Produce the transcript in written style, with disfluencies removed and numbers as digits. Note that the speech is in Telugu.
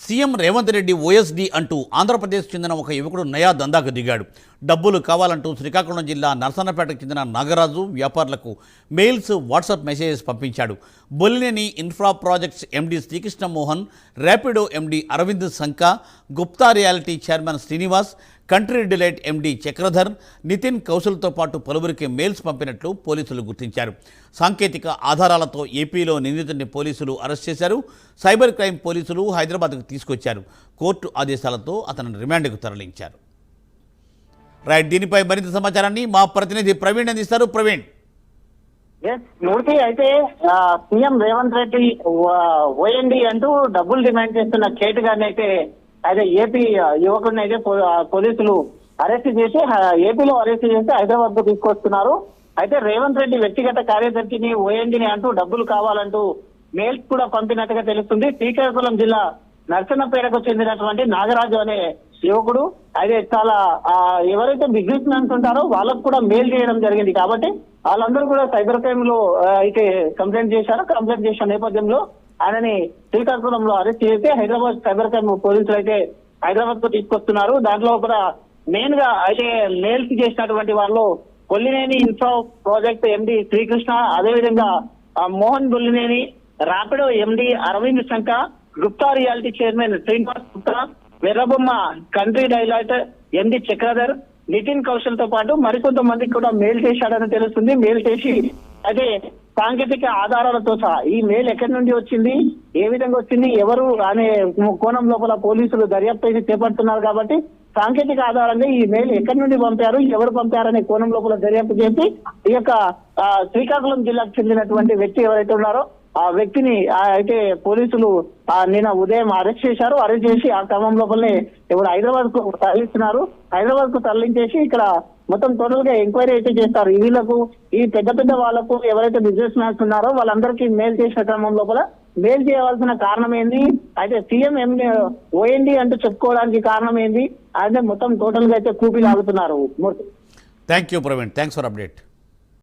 సీఎం రేవంత్ రెడ్డి ఓఎస్డీ అంటూ ఆంధ్రప్రదేశ్ చెందిన ఒక యువకుడు నయా దందాకు దిగాడు. డబ్బులు కావాలంటూ శ్రీకాకుళం జిల్లా నరసన్నపేటకు చెందిన నాగరాజు వ్యాపారులకు మెయిల్స్, వాట్సాప్ మెసేజెస్ పంపించాడు. Bollineni infra projects MD Srikrishna Mohan, Rapido MD Aravind Sanka, Gupta reality chairman Srinivas, country delight MD Chakradhar, Nitin కౌశల్తో పాటు పలువురికి మెయిల్స్ పంపినట్లు పోలీసులు గుర్తించారు. సాంకేతిక ఆధారాలతో ఏపీలో నిందితుడిని పోలీసులు అరెస్ట్ చేశారు. సైబర్ క్రైమ్ పోలీసులు హైదరాబాద్కు తీసుకొచ్చారు. కోర్టు ఆదేశాలతో అతను రిమాండ్కు తరలించారు. రైట్, దీనిపై మరింత సమాచారాన్ని మా ప్రతినిధి ప్రవీణ్ అందిస్తారు. ప్రవీణ్. మూర్తి, అయితే సీఎం రేవంత్ రెడ్డి ఓఎన్డీ అంటూ డబ్బులు డిమాండ్ చేస్తున్న కేటు గారిని అయితే ఏపీ యువకుడిని అయితే పోలీసులు అరెస్ట్ చేసి ఏపీలో అరెస్ట్ చేసి హైదరాబాద్ కు తీసుకొస్తున్నారు. అయితే రేవంత్ రెడ్డి వ్యక్తిగత కార్యదర్శిని ఓఎన్డీని అంటూ డబ్బులు కావాలంటూ మెయిల్స్ కూడా పంపినట్టుగా తెలుస్తుంది. శ్రీకాకుళం జిల్లా నరసన్నపేటకు చెందినటువంటి నాగరాజు అనే యువకుడు అయితే చాలా ఎవరైతే బిజినెస్ మ్యాన్స్ ఉంటారో వాళ్ళకు కూడా మెయిల్ చేయడం జరిగింది. కాబట్టి వాళ్ళందరూ కూడా సైబర్ క్రైమ్ లో అయితే కంప్లైంట్ చేశారు. కంప్లైంట్ చేసిన నేపథ్యంలో ఆయనని శ్రీకాకుళంలో అరెస్ట్ చేసి హైదరాబాద్ సైబర్ క్రైమ్ పోలీసులు అయితే హైదరాబాద్ కు తీసుకొస్తున్నారు. దాంట్లో కూడా మెయిన్ గా అయితే మెయిల్స్ చేసినటువంటి వాళ్ళు Bollineni infra project MD Srikrishna, అదేవిధంగా Mohan Bollineni, Rapido MD Aravind Shanka, Gupta reality chairman Srinivas Gupta, వెర్రబొమ్మ country delight MD Chakradhar, Nitin Kaushal తో పాటు మరికొంతమందికి కూడా మెయిల్ చేశాడని తెలుస్తుంది. మెయిల్ చేసి అయితే సాంకేతిక ఆధారాలతో సహా ఈ మెయిల్ ఎక్కడి నుండి వచ్చింది, ఏ విధంగా వచ్చింది, ఎవరు అనే కోణం లోపల పోలీసులు దర్యాప్తు చేపడుతున్నారు. కాబట్టి సాంకేతిక ఆధారంగా ఈ మెయిల్ ఎక్కడి నుండి పంపారు, ఎవరు పంపారనే కోణం లోపల దర్యాప్తు చేసి ఈ యొక్క శ్రీకాకుళం జిల్లాకు చెందినటువంటి వ్యక్తి ఎవరైతే ఉన్నారో ఆ వ్యక్తిని అయితే పోలీసులు నిన్న ఉదయం అరెస్ట్ చేశారు. అరెస్ట్ చేసి ఆ క్రమం లోపలనే ఇప్పుడు హైదరాబాద్ కు తరలిస్తున్నారు. హైదరాబాద్ కు తరలించేసి ఇక్కడ మొత్తం టోటల్ గా ఎంక్వైరీ అయితే చేస్తారు. వీళ్ళకు ఈ పెద్ద వాళ్ళకు ఎవరైతే బిజినెస్ మ్యాన్స్ ఉన్నారో వాళ్ళందరికీ మెయిల్ చేసిన క్రమం లోపల మెయిల్ చేయవలసిన కారణం ఏంది, అయితే సీఎం ఓఎన్డీ అంటూ చెప్పుకోవడానికి కారణం ఏంది, అయితే మొత్తం టోటల్ గా అయితే కూపీ లాగుతున్నారు. Thank you Praveen, thanks for update.